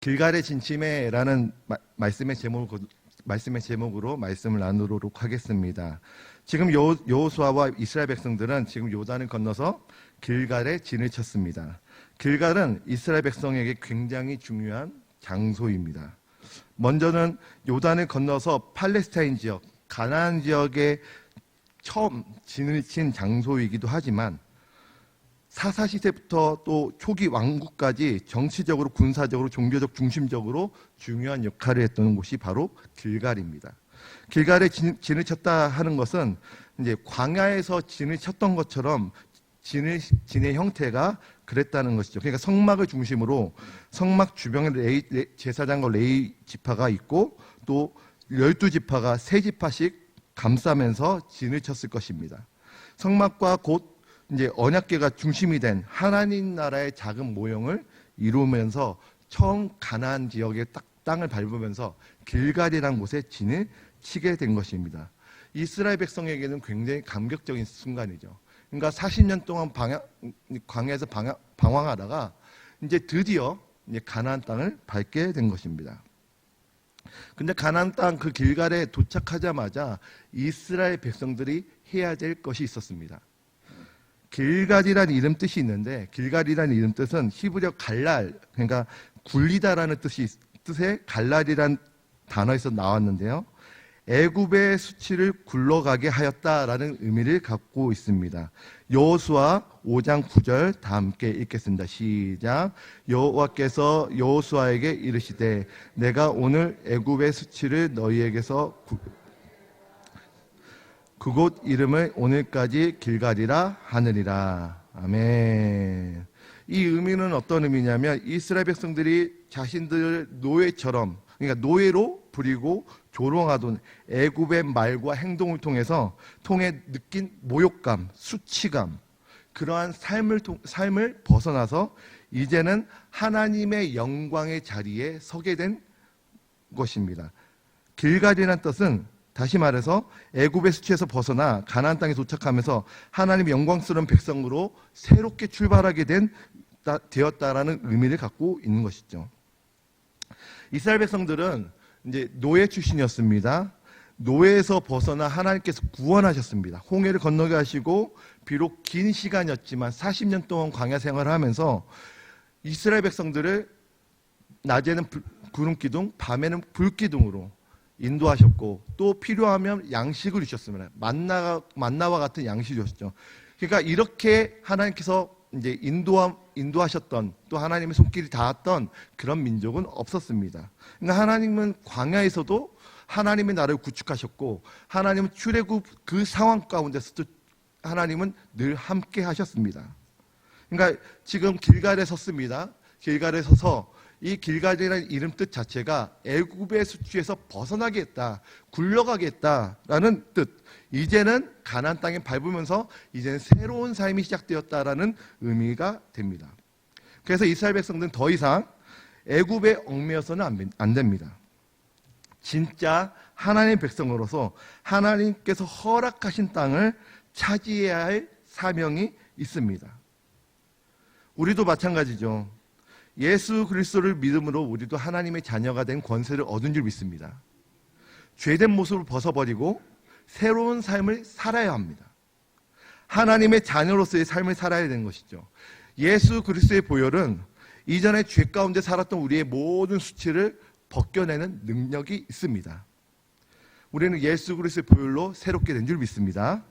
길갈의 진침에라는 말씀의 제목으로 말씀을 나누도록 하겠습니다. 지금 여호수아와 이스라엘 백성들은 지금 요단을 건너서 길갈에 진을 쳤습니다. 길갈은 이스라엘 백성에게 굉장히 중요한 장소입니다. 먼저는 요단을 건너서 팔레스타인 지역, 가나안 지역에 처음 진을 친 장소이기도 하지만 사사시대부터 또 초기 왕국까지 정치적으로, 군사적으로, 종교적 중심적으로 중요한 역할을 했던 곳이 바로 길갈입니다. 길갈에 진을 쳤다 하는 것은 이제 광야에서 진을 쳤던 것처럼 진의 형태가 그랬다는 것이죠. 그러니까 성막을 중심으로 성막 주변에 제사장과 레위 지파가 있고 또 12지파가 3지파씩 감싸면서 진을 쳤을 것입니다. 성막과 곧 이제 언약궤가 중심이 된 하나님 나라의 작은 모형을 이루면서 처음 가나안 지역의 땅을 밟으면서 길갈이라는 곳에 진을 치게 된 것입니다. 이스라엘 백성에게는 굉장히 감격적인 순간이죠. 그러니까 40년 동안 광야에서 방황하다가 이제 드디어 이제 가나안 땅을 밟게 된 것입니다. 근데 가나안 땅 그 길갈에 도착하자마자 이스라엘 백성들이 해야 될 것이 있었습니다. 길갈이라는 이름 뜻이 있는데 길갈이라는 이름 뜻은 히브리어 갈랄, 그러니까 굴리다라는 뜻의 갈랄이라는 단어에서 나왔는데요. 애굽의 수치를 굴러가게 하였다라는 의미를 갖고 있습니다. 여호수아 5장 9절 다 함께 읽겠습니다. 시작. 여호와께서 여호수아에게 이르시되 내가 오늘 애굽의 수치를 너희에게서 그곳 이름을 오늘까지 길갈이라 하느니라. 아멘. 이 의미는 어떤 의미냐면 이스라엘 백성들이 자신들 노예처럼, 그러니까 노예로 부리고 조롱하던 애굽의 말과 행동을 통해 느낀 모욕감, 수치감, 그러한 삶을 벗어나서 이제는 하나님의 영광의 자리에 서게 된 것입니다. 길갈이라는 뜻은 다시 말해서 애굽의 수치에서 벗어나 가나안 땅에 도착하면서 하나님의 영광스러운 백성으로 새롭게 출발하게 되었다라는 의미를 갖고 있는 것이죠. 이스라엘 백성들은 이제 노예 출신이었습니다. 노예에서 벗어나 하나님께서 구원하셨습니다. 홍해를 건너게 하시고 비록 긴 시간이었지만 40년 동안 광야 생활을 하면서 이스라엘 백성들을 낮에는 구름 기둥, 밤에는 불 기둥으로 인도하셨고 또 필요하면 양식을 주셨습니다. 만나와 같은 양식을 주셨죠. 그러니까 이렇게 하나님께서 이제 인도하셨던 또 하나님의 손길이 닿았던 그런 민족은 없었습니다. 그러니까 하나님은 광야에서도 하나님의 나라를 구축하셨고 하나님은 출애굽 그 상황 가운데서도 하나님은 늘 함께 하셨습니다. 그러니까 지금 길갈에 섰습니다. 길갈에 서서 이 길갈이라는 이름 뜻 자체가 애굽의 수치에서 벗어나겠다, 굴러가겠다라는 뜻. 이제는 가나안 땅에 밟으면서 이제는 새로운 삶이 시작되었다라는 의미가 됩니다. 그래서 이스라엘 백성들은 더 이상 애굽에 얽매여서는 안 됩니다. 진짜 하나님의 백성으로서 하나님께서 허락하신 땅을 차지해야 할 사명이 있습니다. 우리도 마찬가지죠. 예수 그리스도를 믿음으로 우리도 하나님의 자녀가 된 권세를 얻은 줄 믿습니다. 죄된 모습을 벗어버리고 새로운 삶을 살아야 합니다. 하나님의 자녀로서의 삶을 살아야 되는 것이죠. 예수 그리스도의 보혈은 이전에 죄 가운데 살았던 우리의 모든 수치를 벗겨내는 능력이 있습니다. 우리는 예수 그리스도의 보혈로 새롭게 된 줄 믿습니다.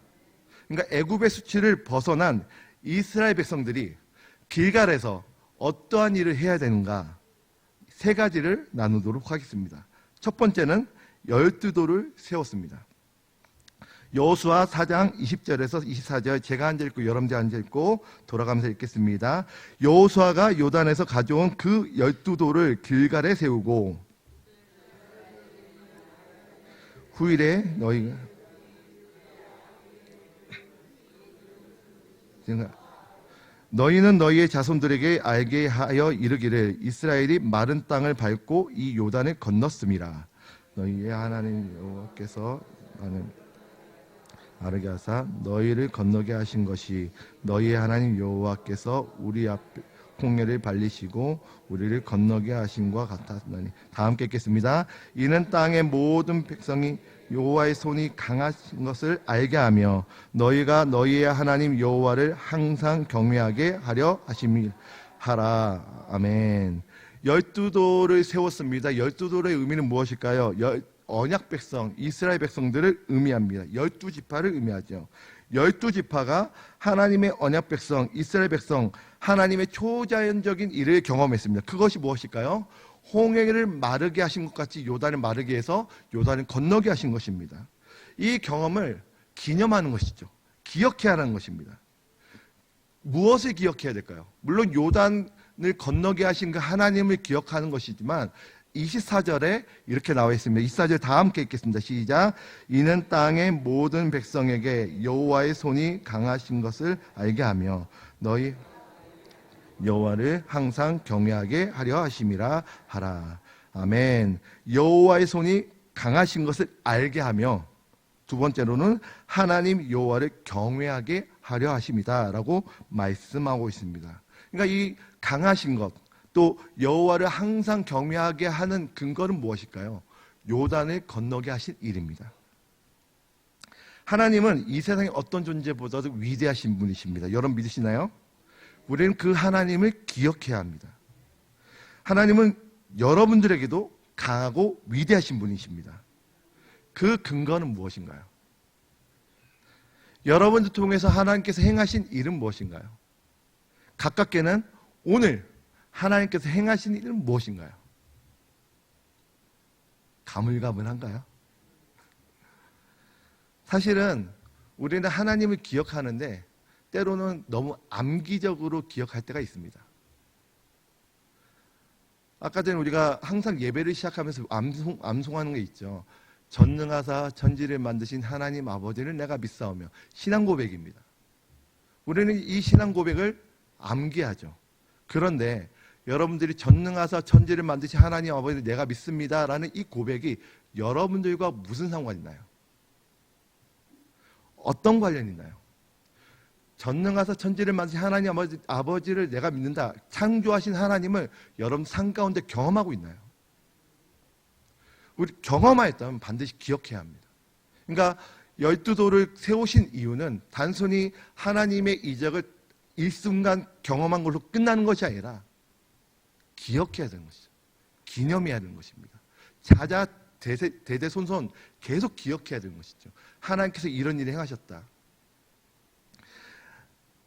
그러니까 애굽의 수치를 벗어난 이스라엘 백성들이 길갈에서 어떠한 일을 해야 되는가 3가지를 나누도록 하겠습니다. 첫 번째는 12돌을 세웠습니다. 여호수아 4장 20절에서 24절 제가 앉아 읽고 여러분들 앉아 읽고 돌아가면서 읽겠습니다. 여호수아가 요단에서 가져온 그 12돌을 길갈에 세우고 후일에 너희는 너희의 자손들에게 알게 하여 이르기를 이스라엘이 마른 땅을 밟고 이 요단을 건넜음이라. 너희의 하나님 여호와께서 나는 아르게 하사 너희를 건너게 하신 것이 너희의 하나님 여호와께서 홍해를 발리시고 우리를 건너게 하심과 같았나니. 다 함께 읽겠습니다. 이는 땅의 모든 백성이 여호와의 손이 강하신 것을 알게 하며 너희가 너희의 하나님 여호와를 항상 경외하게 하려 하심이 하라. 아멘. 12도를 세웠습니다. 12도의 의미는 무엇일까요? 언약 백성, 이스라엘 백성들을 의미합니다. 12지파를 의미하죠. 12지파가 하나님의 언약 백성, 이스라엘 백성, 하나님의 초자연적인 일을 경험했습니다. 그것이 무엇일까요? 홍해를 마르게 하신 것 같이 요단을 마르게 해서 요단을 건너게 하신 것입니다. 이 경험을 기념하는 것이죠. 기억해야 하는 것입니다. 무엇을 기억해야 될까요? 물론 요단을 건너게 하신 그 하나님을 기억하는 것이지만 24절에 이렇게 나와 있습니다. 24절 다 함께 읽겠습니다. 시작. 이는 땅의 모든 백성에게 여호와의 손이 강하신 것을 알게 하며 너희 여호와를 항상 경외하게 하려 하심이라 하라. 아멘. 여호와의 손이 강하신 것을 알게 하며 두 번째로는 하나님 여호와를 경외하게 하려 하심이다라고 말씀하고 있습니다. 그러니까 이 강하신 것, 또 여호와를 항상 경외하게 하는 근거는 무엇일까요? 요단을 건너게 하신 일입니다. 하나님은 이 세상의 어떤 존재보다도 위대하신 분이십니다. 여러분 믿으시나요? 우리는 그 하나님을 기억해야 합니다. 하나님은 여러분들에게도 강하고 위대하신 분이십니다. 그 근거는 무엇인가요? 여러분들 통해서 하나님께서 행하신 일은 무엇인가요? 가깝게는 오늘 하나님께서 행하신 일은 무엇인가요? 가물가물한가요? 사실은 우리는 하나님을 기억하는데 때로는 너무 암기적으로 기억할 때가 있습니다. 아까 전에 우리가 항상 예배를 시작하면서 암송하는 게 있죠. 전능하사 천지를 만드신 하나님 아버지를 내가 믿사오며. 신앙 고백입니다. 우리는 이 신앙 고백을 암기하죠. 그런데 여러분들이 전능하사 천지를 만드신 하나님 아버지를 내가 믿습니다라는 이 고백이 여러분들과 무슨 상관이 있나요? 어떤 관련이 있나요? 전능하사 천지를 만드신 하나님 아버지를 내가 믿는다. 창조하신 하나님을 여러분 삶 가운데 경험하고 있나요? 우리 경험하였다면 반드시 기억해야 합니다. 그러니까 12도를 세우신 이유는 단순히 하나님의 이적을 일순간 경험한 걸로 끝나는 것이 아니라 기억해야 되는 것이죠. 기념해야 되는 것입니다. 자자 대대손손 계속 기억해야 되는 것이죠. 하나님께서 이런 일을 행하셨다.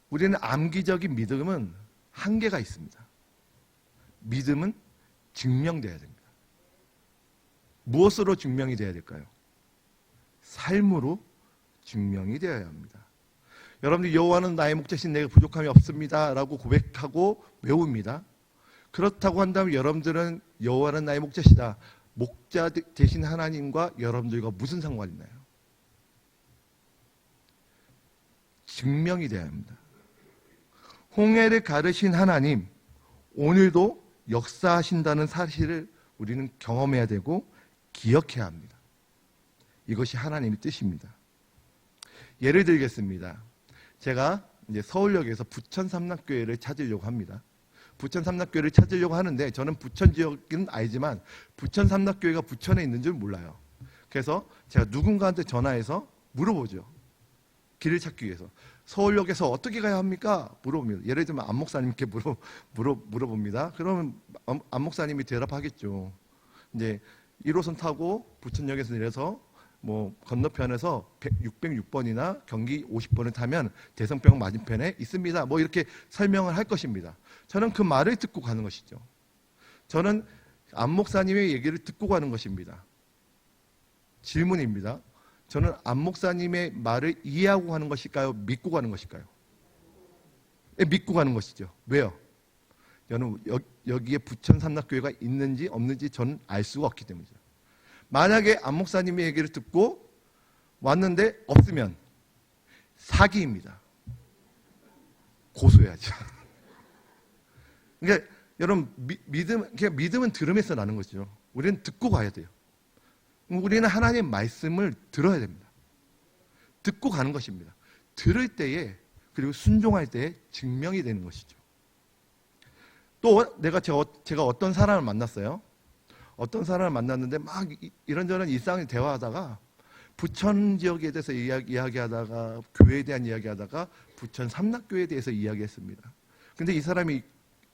우리는 암기적인 믿음은 한계가 있습니다. 믿음은 증명돼야 됩니다. 무엇으로 증명이 돼야 될까요? 삶으로 증명이 되어야 합니다. 여러분들 여호와는 나의 목자신 내게 부족함이 없습니다 라고 고백하고 외웁니다. 그렇다고 한다면 여러분들은 여호와는 나의 목자시다. 목자 되신 하나님과 여러분들과 무슨 상관이 있나요? 증명이 돼야 합니다. 홍해를 가르신 하나님, 오늘도 역사하신다는 사실을 우리는 경험해야 되고 기억해야 합니다. 이것이 하나님의 뜻입니다. 예를 들겠습니다. 제가 이제 서울역에서 부천 삼락교회를 찾으려고 합니다. 부천 삼락교회를 찾으려고 하는데 저는 부천 지역은 알지만 부천 삼락교회가 부천에 있는 줄 몰라요. 그래서 제가 누군가한테 전화해서 물어보죠. 길을 찾기 위해서. 서울역에서 어떻게 가야 합니까? 물어봅니다. 예를 들면 안 목사님께 물어봅니다. 그러면 안 목사님이 대답하겠죠. 이제 1호선 타고 부천역에서 내려서 뭐 건너편에서 606번이나 경기 50번을 타면 대성병 맞은편에 있습니다. 뭐 이렇게 설명을 할 것입니다. 저는 그 말을 듣고 가는 것이죠. 저는 안 목사님의 얘기를 듣고 가는 것입니다. 질문입니다. 저는 안 목사님의 말을 이해하고 가는 것일까요? 믿고 가는 것일까요? 믿고 가는 것이죠. 왜요? 저는 여기에 부천 삼락교회가 있는지 없는지 저는 알 수가 없기 때문이죠. 만약에 안 목사님의 얘기를 듣고 왔는데 없으면 사기입니다. 고소해야죠. 그러니까 여러분 믿음은 들음에서 나는 거죠. 우리는 듣고 가야 돼요. 우리는 하나님의 말씀을 들어야 됩니다. 듣고 가는 것입니다. 들을 때에 그리고 순종할 때에 증명이 되는 것이죠. 또 제가 어떤 사람을 만났어요. 어떤 사람을 만났는데 막 이런저런 일상 대화하다가 부천 지역에 대해서 이야기하다가 교회에 대한 이야기하다가 부천 삼락교회에 대해서 이야기했습니다. 근데 이 사람이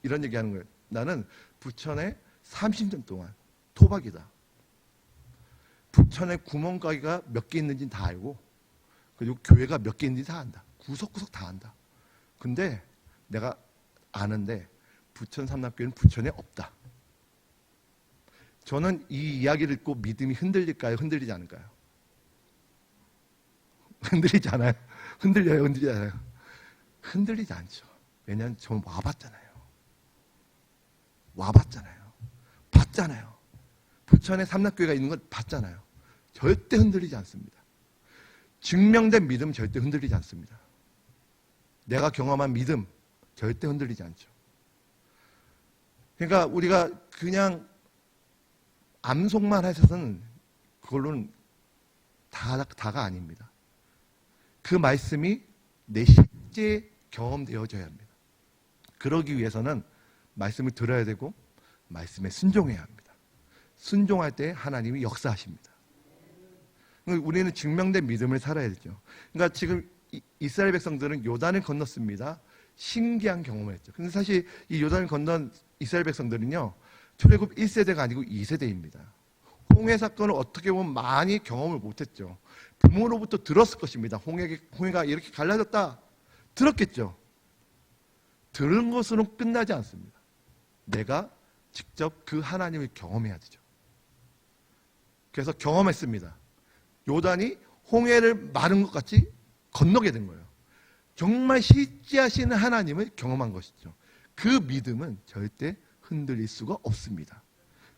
이런 얘기하는 거예요. 나는 부천에 30년 동안 토박이다. 부천에 구멍가게가 몇 개 있는지는 다 알고 그리고 교회가 몇 개 있는지 다 안다. 구석구석 다 안다. 근데 내가 아는데 부천 삼락교회는 부천에 없다. 저는 이 이야기를 듣고 믿음이 흔들릴까요? 흔들리지 않을까요? 흔들리지 않아요. 흔들려요? 흔들리지 않아요? 흔들리지 않죠. 왜냐하면 저 와봤잖아요. 봤잖아요. 부천에 삼락교회가 있는 건 봤잖아요. 절대 흔들리지 않습니다. 증명된 믿음 절대 흔들리지 않습니다. 내가 경험한 믿음 절대 흔들리지 않죠. 그러니까 우리가 그냥 암송만 하셔서는 그걸로는 다가 아닙니다. 그 말씀이 내 실제 경험되어져야 합니다. 그러기 위해서는 말씀을 들어야 되고 말씀에 순종해야 합니다. 순종할 때 하나님이 역사하십니다. 우리는 증명된 믿음을 살아야 되죠. 그러니까 지금 이스라엘 백성들은 요단을 건넜습니다. 신기한 경험을 했죠. 근데 사실 이 요단을 건넌 이스라엘 백성들은요, 출애굽 1세대가 아니고 2세대입니다. 홍해 사건을 어떻게 보면 많이 경험을 못했죠. 부모로부터 들었을 것입니다. 홍해가 이렇게 갈라졌다. 들었겠죠. 들은 것으로 끝나지 않습니다. 내가 직접 그 하나님을 경험해야 되죠. 그래서 경험했습니다. 요단이 홍해를 마른 것 같이 건너게 된 거예요. 정말 실제하시는 하나님을 경험한 것이죠. 그 믿음은 절대 흔들릴 수가 없습니다.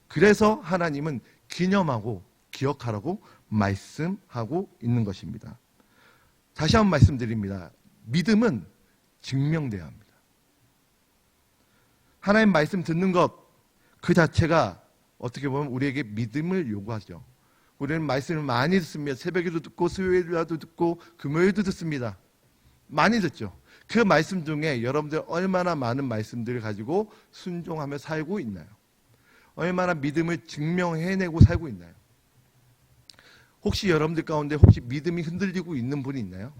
그래서 하나님은 기념하고 기억하라고 말씀하고 있는 것입니다. 다시 한번 말씀드립니다. 믿음은 증명돼야 합니다. 하나님 말씀 듣는 것 그 자체가 어떻게 보면 우리에게 믿음을 요구하죠. 우리는 말씀을 많이 듣습니다. 새벽에도 듣고 수요일에도 듣고 금요일도 듣습니다. 많이 듣죠. 그 말씀 중에 여러분들 얼마나 많은 말씀들을 가지고 순종하며 살고 있나요? 얼마나 믿음을 증명해내고 살고 있나요? 혹시 여러분들 가운데 혹시 믿음이 흔들리고 있는 분이 있나요?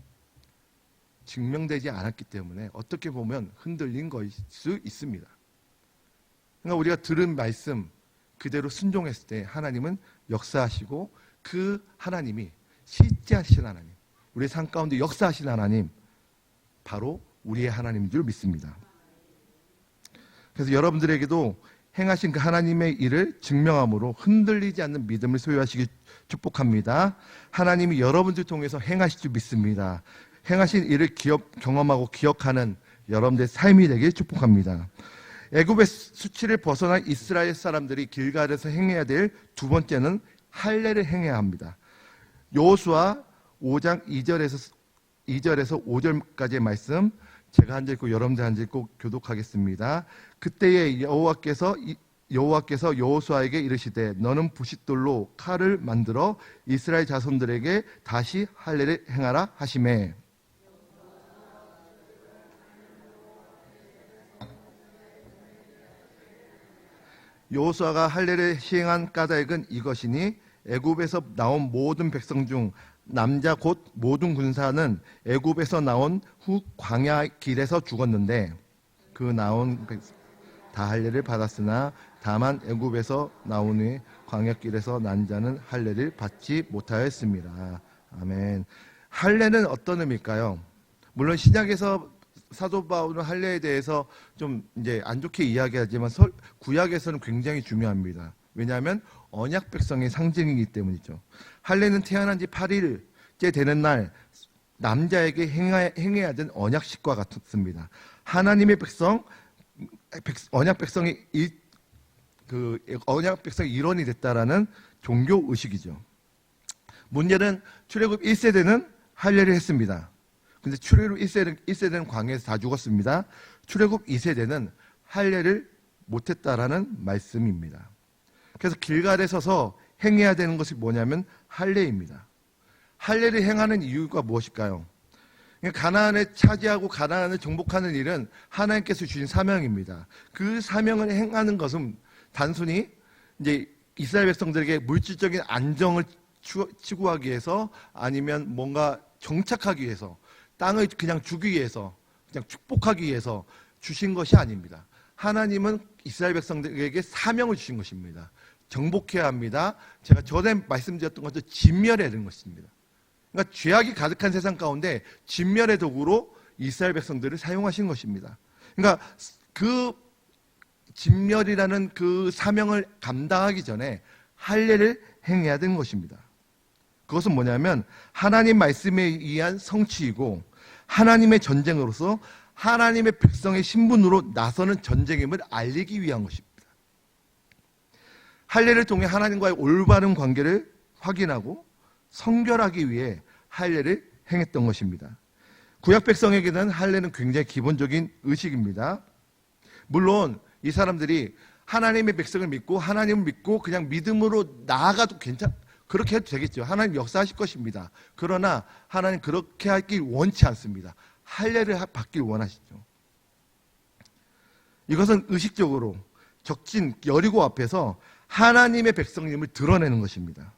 증명되지 않았기 때문에 어떻게 보면 흔들린 것일 수 있습니다. 그러니까 우리가 들은 말씀 그대로 순종했을 때 하나님은 역사하시고 그 하나님이 실제하신 하나님, 우리의 삶 가운데 역사하신 하나님, 바로 우리의 하나님인 줄 믿습니다. 그래서 여러분들에게도 행하신 그 하나님의 일을 증명함으로 흔들리지 않는 믿음을 소유하시길 축복합니다. 하나님이 여러분들 통해서 행하실 줄 믿습니다. 행하신 일을 경험하고 기억하는 여러분들의 삶이 되길 축복합니다. 애굽의 수치를 벗어난 이스라엘 사람들이 길갈에서 행해야 될 두 번째는 할례를 행해야 합니다. 여호수아 5장 2절에서 5절까지의 말씀 제가 한 절 읽고 여러분들 한 절 읽고 교독하겠습니다. 그때에 여호와께서 여호수아에게 이르시되 너는 부싯돌로 칼을 만들어 이스라엘 자손들에게 다시 할례를 행하라 하시매 여호수아가 할례를 시행한 까닭은 이것이니 애굽에서 나온 모든 백성 중 남자 곧 모든 군사는 애굽에서 나온 후 광야 길에서 죽었는데 그 나온 백성 다 할례를 받았으나 다만 애굽에서 나온 후에 광야 길에서 난 자는 할례를 받지 못하였습니다. 아멘. 할례는 어떤 의미일까요? 물론 신약에서 사도 바울은 할례에 대해서 좀 이제 안 좋게 이야기하지만 구약에서는 굉장히 중요합니다. 왜냐하면 언약 백성의 상징이기 때문이죠. 할례는 태어난 지 8일째 되는 날 남자에게 행해야 되는 언약식과 같습니다. 하나님의 백성, 언약 백성의 일원이 됐다라는 종교 의식이죠. 문제는 출애굽 1세대는 할례를 했습니다. 근데 출애굽 1세대는 광야에서 다 죽었습니다. 출애굽 2세대는 할례를 못했다라는 말씀입니다. 그래서 길갈에 서서 행해야 되는 것이 뭐냐면 할례입니다. 할례를 행하는 이유가 무엇일까요? 그러니까 가나안을 차지하고 가나안을 정복하는 일은 하나님께서 주신 사명입니다. 그 사명을 행하는 것은 단순히 이제 이스라엘 백성들에게 물질적인 안정을 추구하기 위해서 아니면 뭔가 정착하기 위해서 땅을 그냥 주기 위해서 그냥 축복하기 위해서 주신 것이 아닙니다. 하나님은 이스라엘 백성들에게 사명을 주신 것입니다. 정복해야 합니다. 제가 전에 말씀드렸던 것처럼 진멸해야 되는 것입니다. 그러니까 죄악이 가득한 세상 가운데 진멸의 도구로 이스라엘 백성들을 사용하신 것입니다. 그러니까 그 진멸이라는 그 사명을 감당하기 전에 할례를 행해야 되는 것입니다. 그것은 뭐냐면 하나님 말씀에 의한 성취이고 하나님의 전쟁으로서 하나님의 백성의 신분으로 나서는 전쟁임을 알리기 위한 것입니다. 할례를 통해 하나님과의 올바른 관계를 확인하고 성결하기 위해 할례를 행했던 것입니다. 구약 백성에게는 할례는 굉장히 기본적인 의식입니다. 물론 이 사람들이 하나님의 백성을 믿고 하나님을 믿고 그냥 믿음으로 나아가도 그렇게 해도 되겠죠. 하나님 역사하실 것입니다. 그러나 하나님 그렇게 하길 원치 않습니다. 할례를 받길 원하시죠. 이것은 의식적으로 적진 여리고 앞에서 하나님의 백성임을 드러내는 것입니다.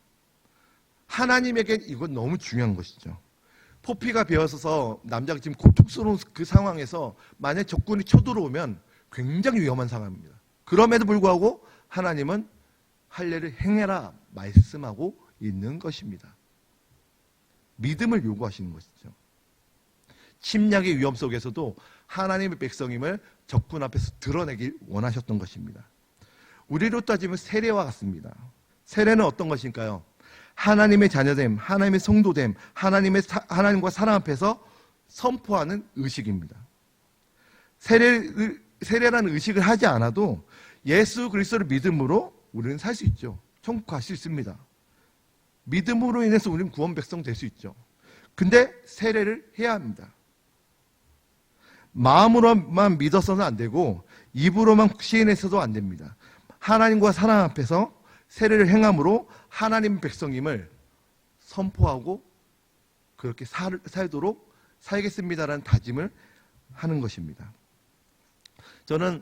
하나님에겐 이건 너무 중요한 것이죠. 포피가 베어서서 남자가 지금 고통스러운 그 상황에서 만약 적군이 쳐들어오면 굉장히 위험한 상황입니다. 그럼에도 불구하고 하나님은 할례를 행해라 말씀하고 있는 것입니다. 믿음을 요구하시는 것이죠. 침략의 위험 속에서도 하나님의 백성임을 적군 앞에서 드러내길 원하셨던 것입니다. 우리로 따지면 세례와 같습니다. 세례는 어떤 것일까요? 하나님의 자녀됨, 하나님의 성도됨, 하나님과 사랑 앞에서 선포하는 의식입니다. 세례라는 의식을 하지 않아도 예수 그리스도를 믿음으로 우리는 살 수 있죠. 천국 갈 수 있습니다. 믿음으로 인해서 우리는 구원 백성 될 수 있죠. 근데 세례를 해야 합니다. 마음으로만 믿어서는 안 되고 입으로만 시인해서도 안 됩니다. 하나님과 사랑 앞에서 세례를 행함으로 하나님 백성임을 선포하고 그렇게 살도록 살겠습니다라는 다짐을 하는 것입니다. 저는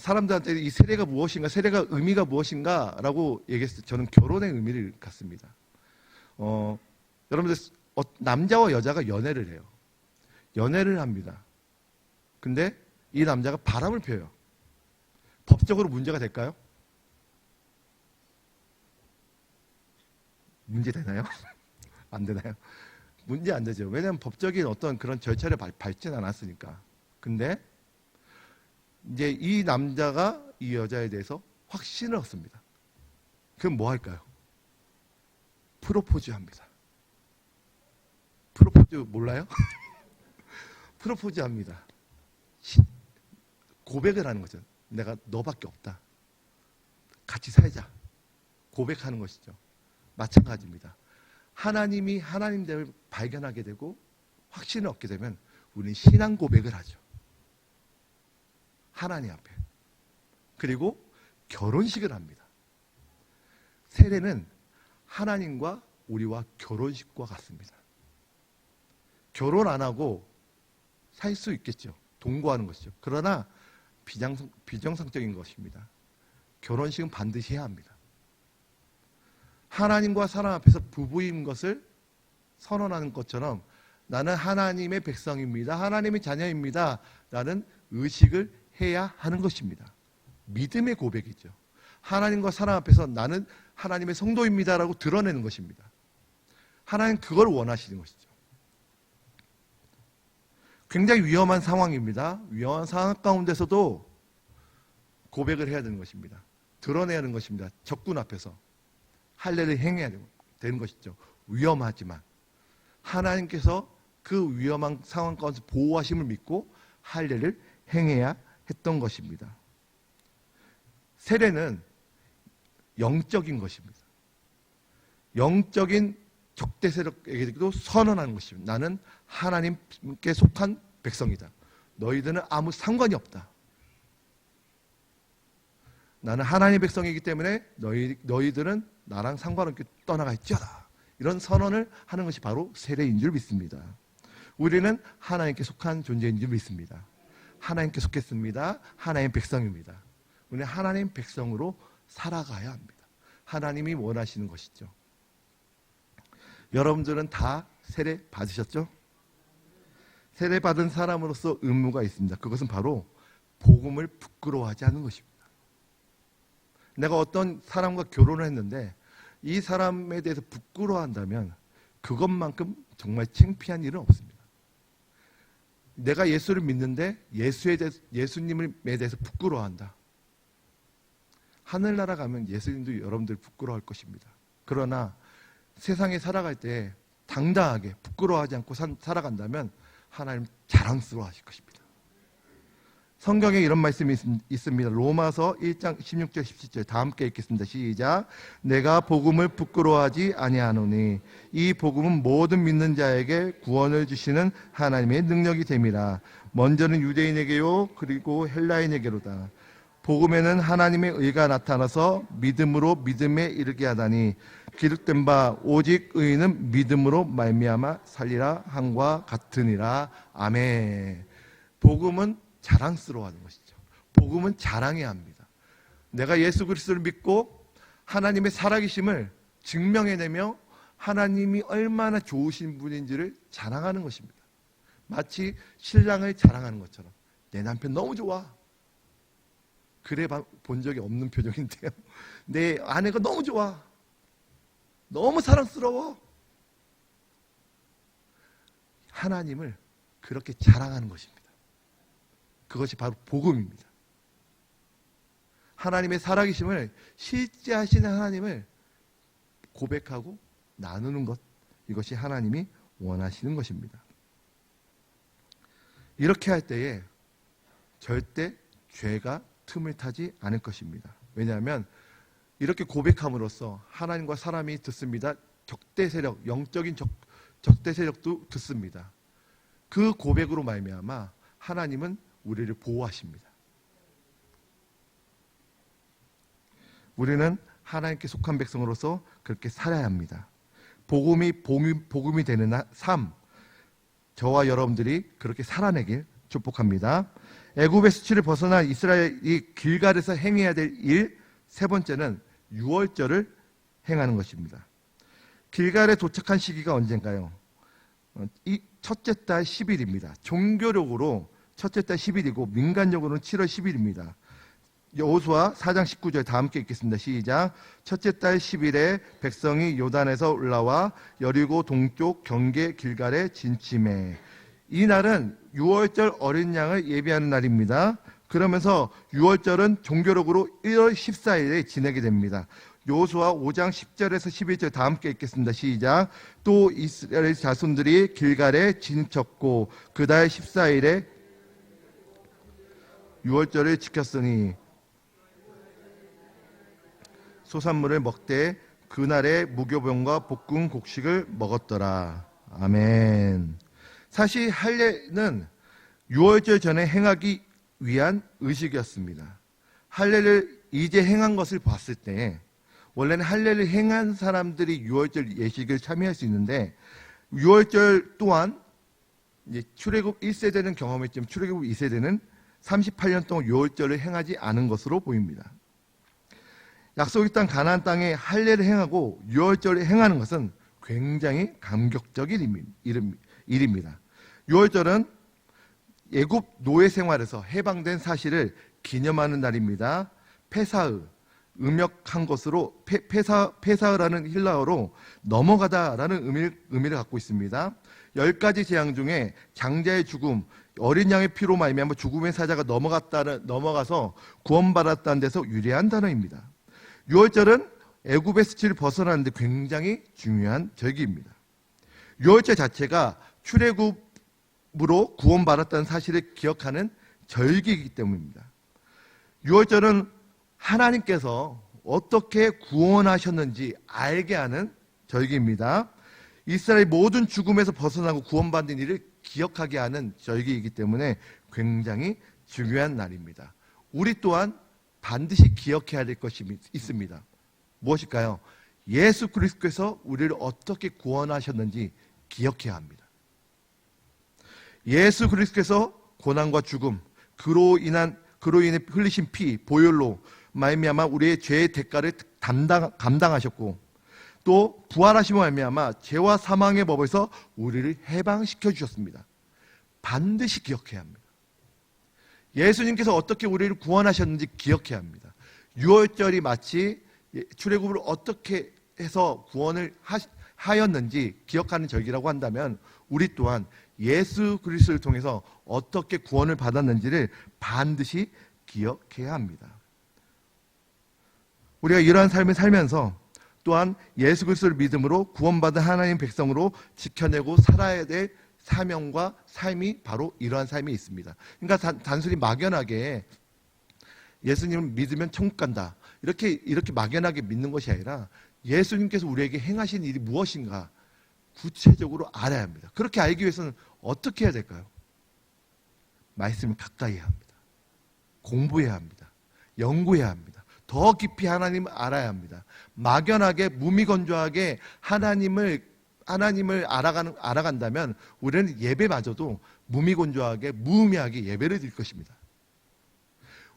사람들한테 이 세례가 무엇인가, 세례가 의미가 무엇인가라고 얘기했을 때 저는 결혼의 의미를 갖습니다. 여러분들 남자와 여자가 연애를 해요. 연애를 합니다. 근데 이 남자가 바람을 펴요. 법적으로 문제가 될까요? 문제 되나요? 안 되나요? 문제 안 되죠. 왜냐하면 법적인 어떤 그런 절차를 밟지는 않았으니까. 근데 이제 이 남자가 이 여자에 대해서 확신을 얻습니다. 그럼 뭐 할까요? 프로포즈 합니다. 프로포즈 몰라요? 프로포즈 합니다. 고백을 하는 거죠. 내가 너밖에 없다. 같이 살자. 고백하는 것이죠. 마찬가지입니다. 하나님이 하나님됨을 발견하게 되고 확신을 얻게 되면 우리는 신앙 고백을 하죠. 하나님 앞에. 그리고 결혼식을 합니다. 세례는 하나님과 우리와 결혼식과 같습니다. 결혼 안 하고 살 수 있겠죠. 동거하는 것이죠. 그러나 비정상적인 것입니다. 결혼식은 반드시 해야 합니다. 하나님과 사람 앞에서 부부인 것을 선언하는 것처럼 나는 하나님의 백성입니다. 하나님의 자녀입니다. 라는 의식을 해야 하는 것입니다. 믿음의 고백이죠. 하나님과 사람 앞에서 나는 하나님의 성도입니다. 라고 드러내는 것입니다. 하나님 그걸 원하시는 것이죠. 굉장히 위험한 상황입니다. 위험한 상황 가운데서도 고백을 해야 되는 것입니다. 드러내야 하는 것입니다. 적군 앞에서. 할례를 행해야 되는 것이죠. 위험하지만 하나님께서 그 위험한 상황 가운데서 보호하심을 믿고 할례를 행해야 했던 것입니다. 세례는 영적인 것입니다. 영적인 적대 세력에게도 선언하는 것입니다. 나는 하나님께 속한 백성이다. 너희들은 아무 상관이 없다. 나는 하나님의 백성이기 때문에 너희들은 나랑 상관없게 떠나갈지어다. 이런 선언을 하는 것이 바로 세례인 줄 믿습니다. 우리는 하나님께 속한 존재인 줄 믿습니다. 하나님께 속했습니다. 하나님 백성입니다. 우리는 하나님 백성으로 살아가야 합니다. 하나님이 원하시는 것이죠. 여러분들은 다 세례 받으셨죠? 세례 받은 사람으로서 의무가 있습니다. 그것은 바로 복음을 부끄러워하지 않는 것입니다. 내가 어떤 사람과 결혼을 했는데 이 사람에 대해서 부끄러워한다면 그것만큼 정말 창피한 일은 없습니다. 내가 예수를 믿는데 예수님에 대해서 부끄러워한다. 하늘나라 가면 예수님도 여러분들 부끄러워할 것입니다. 그러나 세상에 살아갈 때 당당하게 부끄러워하지 않고 살아간다면 하나님 자랑스러워 하실 것입니다. 성경에 이런 말씀이 있습니다. 로마서 1장 16절 17절 다 함께 읽겠습니다. 시작. 내가 복음을 부끄러워하지 아니하노니 이 복음은 모든 믿는 자에게 구원을 주시는 하나님의 능력이 됨이라. 먼저는 유대인에게요 그리고 헬라인에게로다. 복음에는 하나님의 의가 나타나서 믿음으로 믿음에 이르게 하다니 기록된 바 오직 의인은 믿음으로 말미암아 살리라 함과 같으니라. 아멘. 복음은 자랑스러워하는 것이죠. 복음은 자랑해야 합니다. 내가 예수 그리스도를 믿고 하나님의 살아계심을 증명해내며 하나님이 얼마나 좋으신 분인지를 자랑하는 것입니다. 마치 신랑을 자랑하는 것처럼 내 남편 너무 좋아. 그래 본 적이 없는 표정인데요. 내 아내가 너무 좋아. 너무 사랑스러워. 하나님을 그렇게 자랑하는 것입니다. 그것이 바로 복음입니다. 하나님의 살아계심을 실제 하시는 하나님을 고백하고 나누는 것, 이것이 하나님이 원하시는 것입니다. 이렇게 할 때에 절대 죄가 틈을 타지 않을 것입니다. 왜냐하면 이렇게 고백함으로써 하나님과 사람이 듣습니다. 적대 세력, 영적인 적대 세력도 듣습니다. 그 고백으로 말미암아 하나님은 우리를 보호하십니다. 우리는 하나님께 속한 백성으로서 그렇게 살아야 합니다. 복음이 되는 삶, 저와 여러분들이 그렇게 살아내길 축복합니다. 애굽의 수치를 벗어난 이스라엘이 길갈에서 행해야 될 일, 세 번째는 유월절을 행하는 것입니다. 길갈에 도착한 시기가 언젠가요? 이 첫째 달 10일입니다. 종교력으로 첫째 달 10일이고 민간적으로는 7월 10일입니다. 여호수아 4장 19절 다 함께 읽겠습니다. 시작. 첫째 달 10일에 백성이 요단에서 올라와 여리고 동쪽 경계 길갈에 진침해. 이 날은 유월절 어린 양을 예비하는 날입니다. 그러면서 유월절은 종교력으로 1월 14일에 지내게 됩니다. 여호수아 5장 10절에서 11절 다 함께 읽겠습니다. 시작. 또 이스라엘 자손들이 길갈에 진쳤고 그 달 14일에 유월절을 지켰으니 소산물을 먹되 그날에 무교병과 볶은 곡식을 먹었더라. 아멘. 사실 할례는 유월절 전에 행하기 위한 의식이었습니다. 할례를 이제 행한 것을 봤을 때 원래는 할례를 행한 사람들이 유월절 예식을 참여할 수 있는데 유월절 또한 이제 출애굽 1세대는 경험했지만 출애굽 2세대는 38년 동안 유월절을 행하지 않은 것으로 보입니다. 약속의 땅 가나안 땅에 할례를 행하고 유월절을 행하는 것은 굉장히 감격적인 일입니다. 유월절은 애굽 노예 생활에서 해방된 사실을 기념하는 날입니다. 페사흐, 음역한 것으로 페사흐라는 힐라어로 넘어가다라는 의미를 갖고 있습니다. 10가지 재앙 중에 장자의 죽음, 어린 양의 피로 말미암아 죽음의 사자가 넘어가서 구원받았다는 데서 유래한 단어입니다. 유월절은 애굽의 수치를 벗어나는데 굉장히 중요한 절기입니다. 유월절 자체가 출애굽으로 구원받았다는 사실을 기억하는 절기이기 때문입니다. 유월절은 하나님께서 어떻게 구원하셨는지 알게 하는 절기입니다. 이스라엘 모든 죽음에서 벗어나고 구원받는 일을 기억하게 하는 절기이기 때문에 굉장히 중요한 날입니다. 우리 또한 반드시 기억해야 될 것이 있습니다. 무엇일까요? 예수 그리스도께서 우리를 어떻게 구원하셨는지 기억해야 합니다. 예수 그리스도께서 고난과 죽음, 그로 인해 흘리신 피, 보혈로 말미암아 우리의 죄의 대가를 감당하셨고, 또 부활하심으로 말미암아 죄와 사망의 법에서 우리를 해방시켜 주셨습니다. 반드시 기억해야 합니다. 예수님께서 어떻게 우리를 구원하셨는지 기억해야 합니다. 유월절이 마치 출애굽을 어떻게 해서 구원을 하였는지 기억하는 절기라고 한다면, 우리 또한 예수 그리스도를 통해서 어떻게 구원을 받았는지를 반드시 기억해야 합니다. 우리가 이러한 삶을 살면서 또한 예수 그리스도를 믿음으로 구원받은 하나님 백성으로 지켜내고 살아야 될 사명과 삶이 바로 이러한 삶이 있습니다. 그러니까 단순히 막연하게 예수님을 믿으면 천국 간다, 이렇게 막연하게 믿는 것이 아니라 예수님께서 우리에게 행하신 일이 무엇인가 구체적으로 알아야 합니다. 그렇게 알기 위해서는 어떻게 해야 될까요? 말씀을 가까이 해야 합니다. 공부해야 합니다. 연구해야 합니다. 더 깊이 하나님을 알아야 합니다. 막연하게 무미건조하게 하나님을 알아간다면 우리는 예배마저도 무미건조하게 무의미하게 예배를 드릴 것입니다.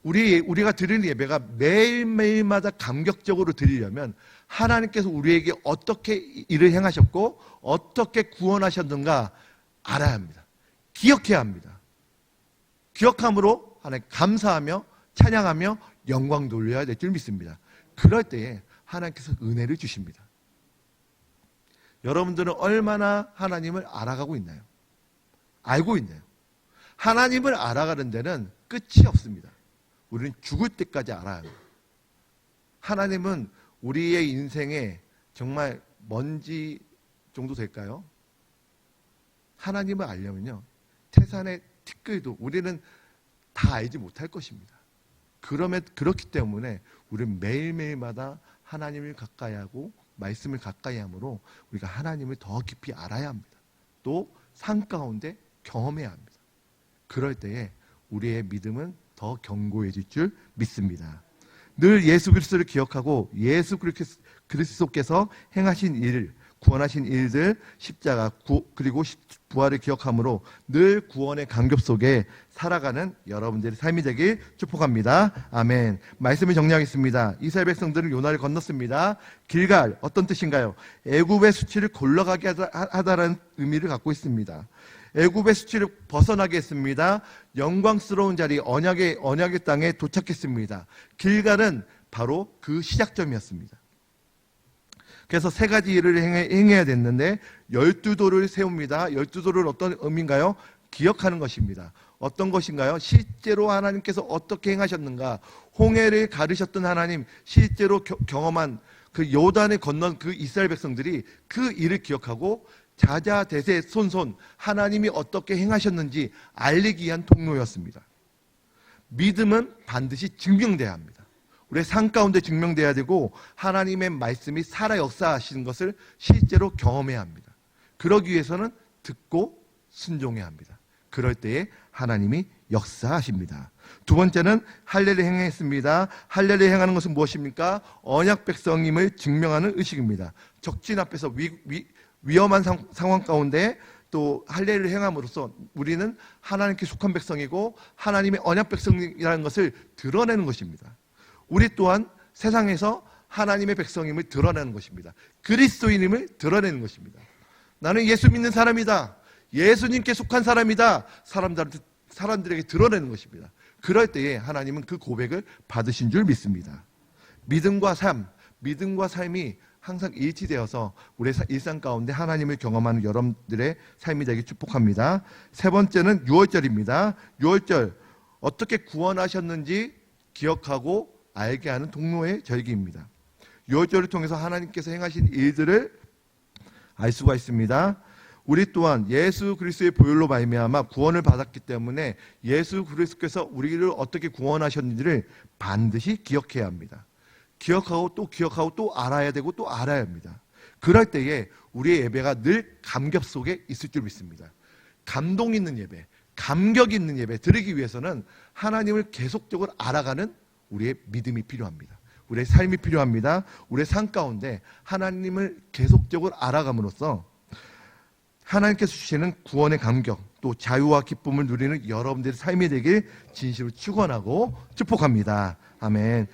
우리가 드리는 예배가 매일매일마다 감격적으로 드리려면 하나님께서 우리에게 어떻게 일을 행하셨고 어떻게 구원하셨는가 알아야 합니다. 기억해야 합니다. 기억함으로 하나님 감사하며 찬양하며 영광 돌려야 될 줄 믿습니다. 그럴 때에 하나님께서 은혜를 주십니다. 여러분들은 얼마나 하나님을 알아가고 있나요? 알고 있나요? 하나님을 알아가는 데는 끝이 없습니다. 우리는 죽을 때까지 알아야 합니다. 하나님은 우리의 인생에 정말 먼지 정도 될까요? 하나님을 알려면요, 태산의 티끌도 우리는 다 알지 못할 것입니다. 그렇기 때문에 우리는 매일매일마다 하나님을 가까이 하고 말씀을 가까이 함으로 우리가 하나님을 더 깊이 알아야 합니다. 또 삶 가운데 경험해야 합니다. 그럴 때에 우리의 믿음은 더 견고해질 줄 믿습니다. 늘 예수 그리스도를 기억하고 예수 그리스도께서 행하신 일, 구원하신 일들, 십자가 그리고 부활을 기억함으로 늘 구원의 감격 속에 살아가는 여러분들의 삶이 되길 축복합니다. 아멘. 말씀을 정리하겠습니다. 이스라엘 백성들은 요나를 건넜습니다. 길갈, 어떤 뜻인가요? 애굽의 수치를 골러가게 하다라는 의미를 갖고 있습니다. 애굽의 수치를 벗어나게 했습니다. 영광스러운 자리, 언약의 땅에 도착했습니다. 길갈은 바로 그 시작점이었습니다. 그래서 세 가지 일을 행해야 됐는데 12도를 세웁니다. 12도를 어떤 의미인가요? 기억하는 것입니다. 어떤 것인가요? 실제로 하나님께서 어떻게 행하셨는가, 홍해를 가르셨던 하나님, 실제로 경험한 그 요단을 건넌 그 이스라엘 백성들이 그 일을 기억하고 자자대세 손손 하나님이 어떻게 행하셨는지 알리기 위한 통로였습니다. 믿음은 반드시 증명돼야 합니다. 우리의 삶 가운데 증명돼야 되고 하나님의 말씀이 살아 역사하시는 것을 실제로 경험해야 합니다. 그러기 위해서는 듣고 순종해야 합니다. 그럴 때에 하나님이 역사하십니다. 두 번째는 할례를 행했습니다. 할례를 행하는 것은 무엇입니까? 언약 백성임을 증명하는 의식입니다. 적진 앞에서 위험한 상황 가운데 또 할례를 행함으로써 우리는 하나님께 속한 백성이고 하나님의 언약 백성이라는 것을 드러내는 것입니다. 우리 또한 세상에서 하나님의 백성임을 드러내는 것입니다. 그리스도인임을 드러내는 것입니다. 나는 예수 믿는 사람이다, 예수님께 속한 사람이다, 사람들에게 드러내는 것입니다. 그럴 때에 하나님은 그 고백을 받으신 줄 믿습니다. 믿음과 삶이 항상 일치되어서 우리의 일상 가운데 하나님을 경험하는 여러분들의 삶이 되길 축복합니다. 세 번째는 유월절입니다. 유월절, 어떻게 구원하셨는지 기억하고 알게 하는 동로의 절기입니다. 유월절을 통해서 하나님께서 행하신 일들을 알 수가 있습니다. 우리 또한 예수 그리스도의 보혈로 말미암아 구원을 받았기 때문에 예수 그리스도께서 우리를 어떻게 구원하셨는지를 반드시 기억해야 합니다. 기억하고 또 알아야 되고 또 알아야 합니다. 그럴 때에 우리의 예배가 늘 감격 속에 있을 줄 믿습니다. 감동 있는 예배, 감격 있는 예배 드리기 위해서는 하나님을 계속적으로 알아가는 우리의 믿음이 필요합니다. 우리의 삶이 필요합니다. 우리의 삶 가운데 하나님을 계속적으로 알아감으로써 하나님께서 주시는 구원의 감격, 또 자유와 기쁨을 누리는 여러분들의 삶이 되길 진심으로 축원하고 축복합니다. 아멘.